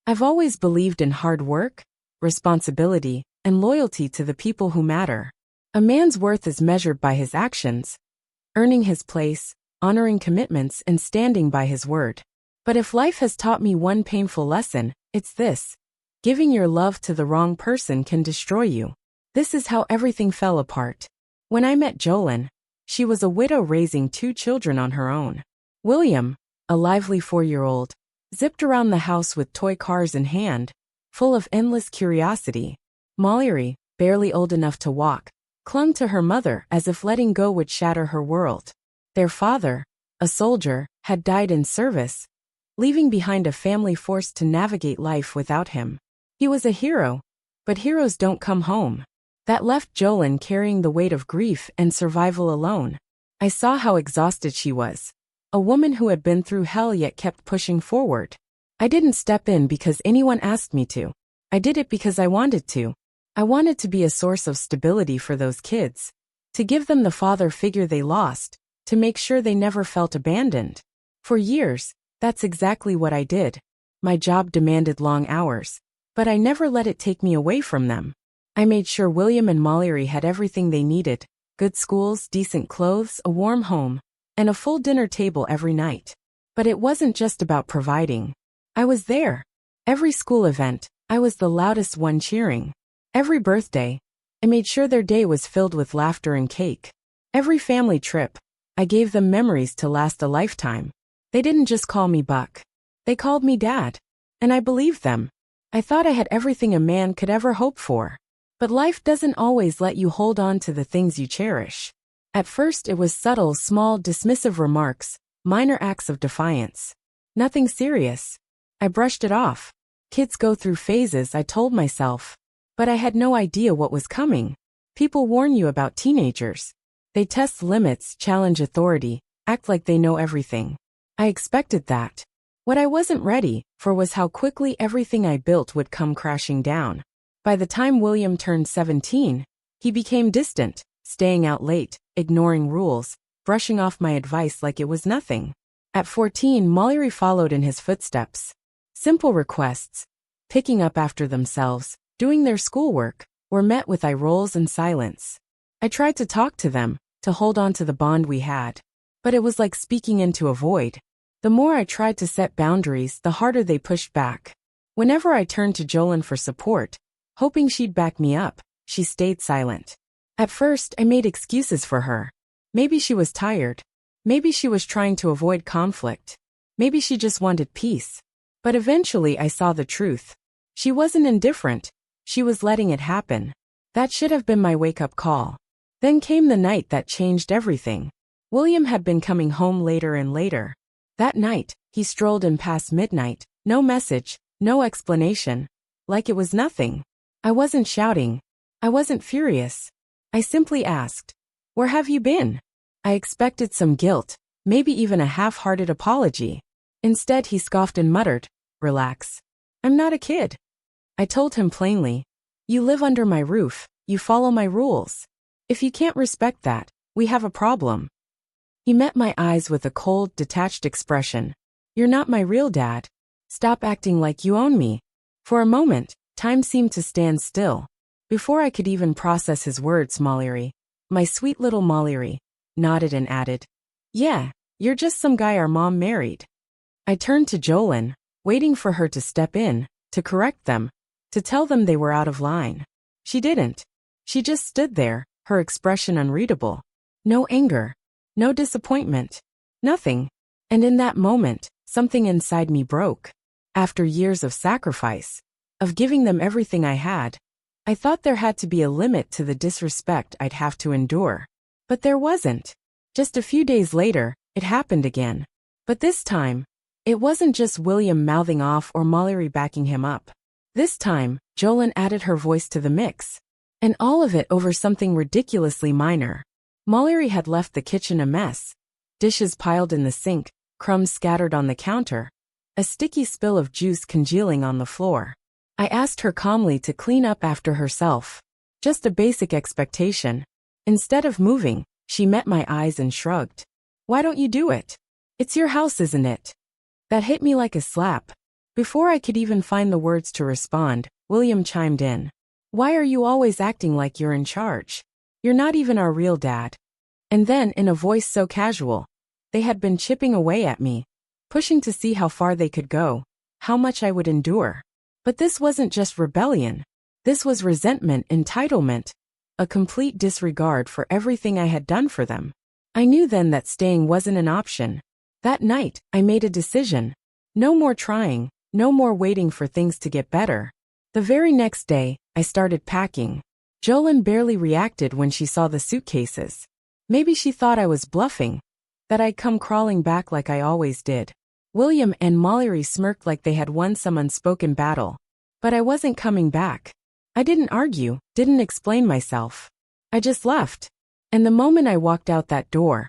I've always believed in hard work, responsibility, and loyalty to the people who matter. A man's worth is measured by his actions, earning his place, honoring commitments, and standing by his word. But if life has taught me one painful lesson, it's this: giving your love to the wrong person can destroy you. This is how everything fell apart. When I met Jolene, she was a widow raising 2 children on her own. William, a lively 4-year-old, zipped around the house with toy cars in hand, full of endless curiosity. Mallory, barely old enough to walk, clung to her mother as if letting go would shatter her world. Their father, a soldier, had died in service, leaving behind a family forced to navigate life without him. He was a hero, but heroes don't come home. That left Jolene carrying the weight of grief and survival alone. I saw how exhausted she was. A woman who had been through hell yet kept pushing forward. I didn't step in because anyone asked me to. I did it because I wanted to. I wanted to be a source of stability for those kids, to give them the father figure they lost, to make sure they never felt abandoned. For years, that's exactly what I did. My job demanded long hours, but I never let it take me away from them. I made sure William and Mallory had everything they needed: good schools, decent clothes, a warm home, and a full dinner table every night. But it wasn't just about providing. I was there. Every school event, I was the loudest one cheering. Every birthday, I made sure their day was filled with laughter and cake. Every family trip, I gave them memories to last a lifetime. They didn't just call me Buck. They called me Dad. And I believed them. I thought I had everything a man could ever hope for. But life doesn't always let you hold on to the things you cherish. At first it was subtle, small, dismissive remarks, minor acts of defiance. Nothing serious. I brushed it off. Kids go through phases, I told myself. But I had no idea what was coming. People warn you about teenagers. They test limits, challenge authority, act like they know everything. I expected that. What I wasn't ready for was how quickly everything I built would come crashing down. By the time William turned 17, he became distant, staying out late, ignoring rules, brushing off my advice like it was nothing. At 14, Mallory followed in his footsteps. Simple requests, picking up after themselves, doing their schoolwork, were met with eye rolls and silence. I tried to talk to them, to hold on to the bond we had. But it was like speaking into a void. The more I tried to set boundaries, the harder they pushed back. Whenever I turned to Jolene for support, hoping she'd back me up, she stayed silent. At first, I made excuses for her. Maybe she was tired. Maybe she was trying to avoid conflict. Maybe she just wanted peace. But eventually I saw the truth. She wasn't indifferent. She was letting it happen. That should have been my wake-up call. Then came the night that changed everything. William had been coming home later and later. That night, he strolled in past midnight, no message, no explanation, like it was nothing. I wasn't shouting. I wasn't furious. I simply asked, "Where have you been?" I expected some guilt, maybe even a half-hearted apology. Instead, he scoffed and muttered, "Relax. I'm not a kid." I told him plainly, "You live under my roof, you follow my rules. If you can't respect that, we have a problem." He met my eyes with a cold, detached expression. "You're not my real dad. Stop acting like you own me." For a moment, time seemed to stand still. Before I could even process his words, Mallory, my sweet little Mallory, nodded and added, "Yeah, you're just some guy our mom married." I turned to Jolene, waiting for her to step in, to correct them, to tell them they were out of line. She didn't. She just stood there, her expression unreadable. No anger. No disappointment. Nothing. And in that moment, something inside me broke. After years of sacrifice, of giving them everything I had, I thought there had to be a limit to the disrespect I'd have to endure. But there wasn't. Just a few days later, it happened again. But this time, it wasn't just William mouthing off or Mallory backing him up. This time, Jolene added her voice to the mix. And all of it over something ridiculously minor. Mallory had left the kitchen a mess. Dishes piled in the sink, crumbs scattered on the counter, a sticky spill of juice congealing on the floor. I asked her calmly to clean up after herself. Just a basic expectation. Instead of moving, she met my eyes and shrugged. "Why don't you do it? It's your house, isn't it?" That hit me like a slap. Before I could even find the words to respond, William chimed in. Why are you always acting like you're in charge? You're not even our real dad. And then, in a voice so casual, they had been chipping away at me, pushing to see how far they could go, how much I would endure. But this wasn't just rebellion. This was resentment, entitlement, a complete disregard for everything I had done for them. I knew then that staying wasn't an option. That night, I made a decision. No more trying, no more waiting for things to get better. The very next day, I started packing. Jolene barely reacted when she saw the suitcases. Maybe she thought I was bluffing, that I'd come crawling back like I always did. William and Mallory smirked like they had won some unspoken battle. But I wasn't coming back. I didn't argue, didn't explain myself. I just left. And the moment I walked out that door,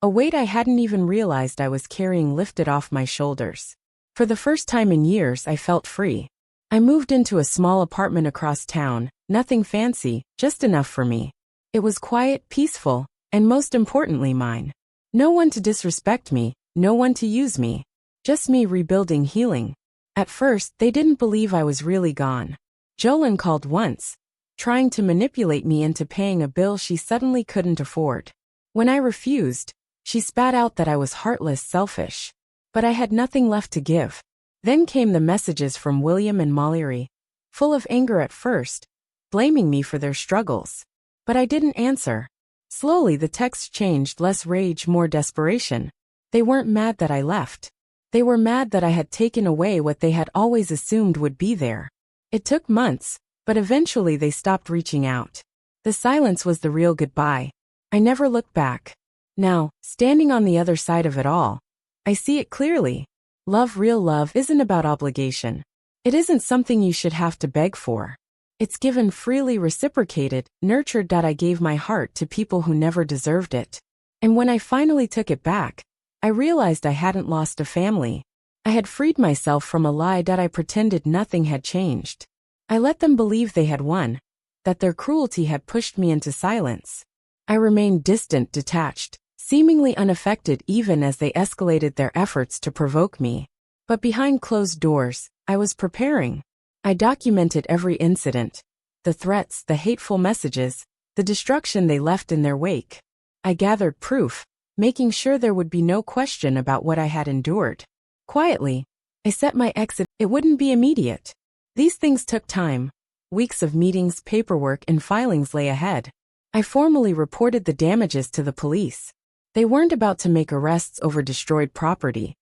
a weight I hadn't even realized I was carrying lifted off my shoulders. For the first time in years, I felt free. I moved into a small apartment across town, nothing fancy, just enough for me. It was quiet, peaceful, and most importantly mine. No one to disrespect me, no one to use me. Just me rebuilding, healing. At first, they didn't believe I was really gone. Jolene called once, trying to manipulate me into paying a bill she suddenly couldn't afford. When I refused, she spat out that I was heartless, selfish. But I had nothing left to give. Then came the messages from William and Mallory, full of anger at first, blaming me for their struggles. But I didn't answer. Slowly the text changed, less rage, more desperation. They weren't mad that I left. They were mad that I had taken away what they had always assumed would be there. It took months, but eventually they stopped reaching out. The silence was the real goodbye. I never looked back. Now, standing on the other side of it all, I see it clearly. Love, real love, isn't about obligation. It isn't something you should have to beg for. It's given freely, reciprocated, nurtured. I gave my heart to people who never deserved it. And when I finally took it back, I realized I hadn't lost a family. I had freed myself from a lie that I pretended nothing had changed. I let them believe they had won, that their cruelty had pushed me into silence. I remained distant, detached, seemingly unaffected even as they escalated their efforts to provoke me. But behind closed doors, I was preparing. I documented every incident, the threats, the hateful messages, the destruction they left in their wake. I gathered proof, making sure there would be no question about what I had endured. Quietly, I set my exit. It wouldn't be immediate. These things took time. Weeks of meetings, paperwork, and filings lay ahead. I formally reported the damages to the police. They weren't about to make arrests over destroyed property,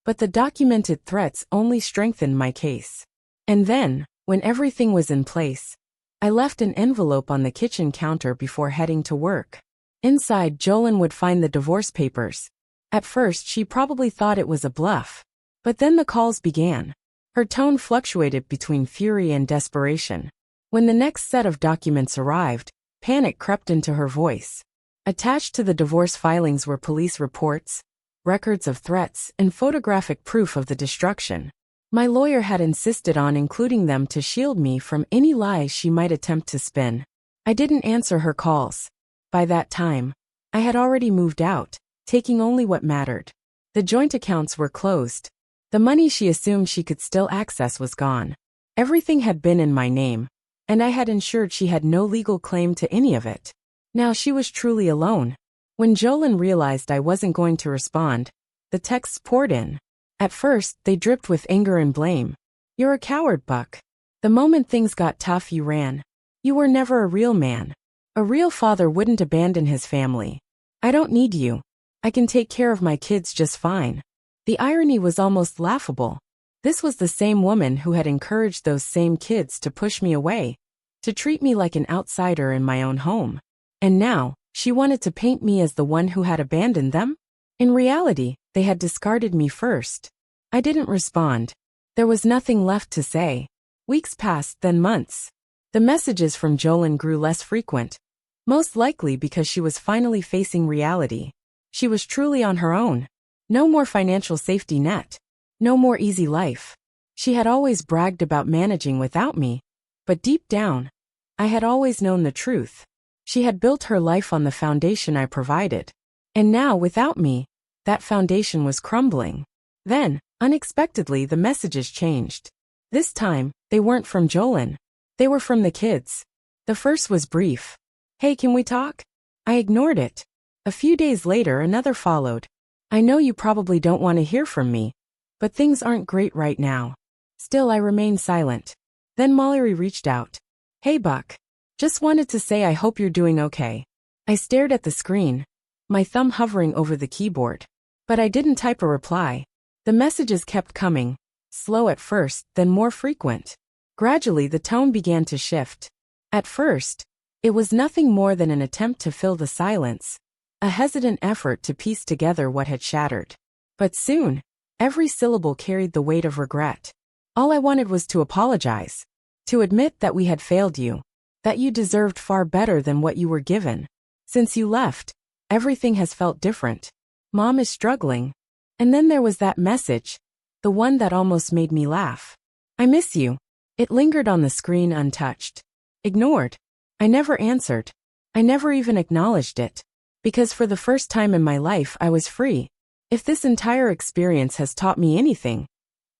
but the documented threats only strengthened my case. And then, when everything was in place, I left an envelope on the kitchen counter before heading to work. Inside, Jolene would find the divorce papers. At first, she probably thought it was a bluff. But then the calls began. Her tone fluctuated between fury and desperation. When the next set of documents arrived, panic crept into her voice. Attached to the divorce filings were police reports, records of threats, and photographic proof of the destruction. My lawyer had insisted on including them to shield me from any lies she might attempt to spin. I didn't answer her calls. By that time, I had already moved out, taking only what mattered. The joint accounts were closed. The money she assumed she could still access was gone. Everything had been in my name, and I had ensured she had no legal claim to any of it. Now she was truly alone. When Jolene realized I wasn't going to respond, the texts poured in. At first, they dripped with anger and blame. You're a coward, Buck. The moment things got tough, you ran. You were never a real man. A real father wouldn't abandon his family. I don't need you. I can take care of my kids just fine. The irony was almost laughable. This was the same woman who had encouraged those same kids to push me away, to treat me like an outsider in my own home. And now, she wanted to paint me as the one who had abandoned them? In reality, they had discarded me first. I didn't respond. There was nothing left to say. Weeks passed, then months. The messages from Jolene grew less frequent, most likely because she was finally facing reality. She was truly on her own. No more financial safety net. No more easy life. She had always bragged about managing without me, but deep down, I had always known the truth. She had built her life on the foundation I provided. And now, without me, that foundation was crumbling. Then, Unexpectedly, the messages changed. This time, they weren't from Jolin. They were from the kids. The first was brief. "Hey, can we talk?" I ignored it. A few days later, another followed. "I know you probably don't want to hear from me, but things aren't great right now." Still, I remained silent. Then Mallory reached out. "Hey, Buck. Just wanted to say I hope you're doing okay." I stared at the screen, my thumb hovering over the keyboard. But I didn't type a reply. The messages kept coming, slow at first, then more frequent. Gradually, the tone began to shift. At first, it was nothing more than an attempt to fill the silence, a hesitant effort to piece together what had shattered. But soon, every syllable carried the weight of regret. All I wanted was to apologize, to admit that we had failed you, that you deserved far better than what you were given. Since you left, everything has felt different. Mom is struggling. And then there was that message, the one that almost made me laugh. "I miss you." It lingered on the screen untouched. Ignored. I never answered. I never even acknowledged it. Because for the first time in my life I was free. If this entire experience has taught me anything,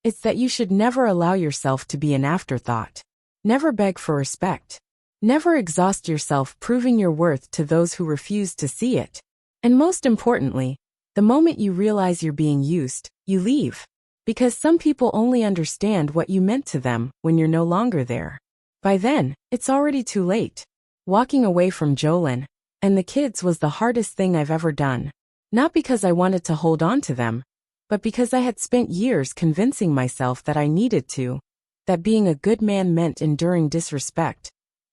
it's that you should never allow yourself to be an afterthought. Never beg for respect. Never exhaust yourself proving your worth to those who refuse to see it. And most importantly, the moment you realize you're being used, you leave. Because some people only understand what you meant to them when you're no longer there. By then, it's already too late. Walking away from Jolin and the kids was the hardest thing I've ever done. Not because I wanted to hold on to them, but because I had spent years convincing myself that I needed to, that being a good man meant enduring disrespect,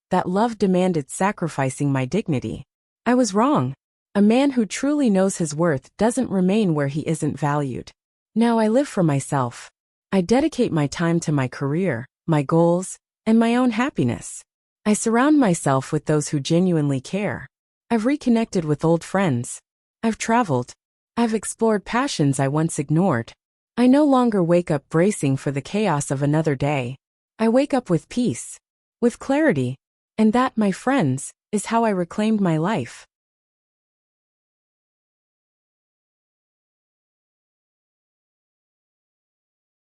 that love demanded sacrificing my dignity. I was wrong. A man who truly knows his worth doesn't remain where he isn't valued. Now I live for myself. I dedicate my time to my career, my goals, and my own happiness. I surround myself with those who genuinely care. I've reconnected with old friends. I've traveled. I've explored passions I once ignored. I no longer wake up bracing for the chaos of another day. I wake up with peace, with clarity, and that, my friends, is how I reclaimed my life.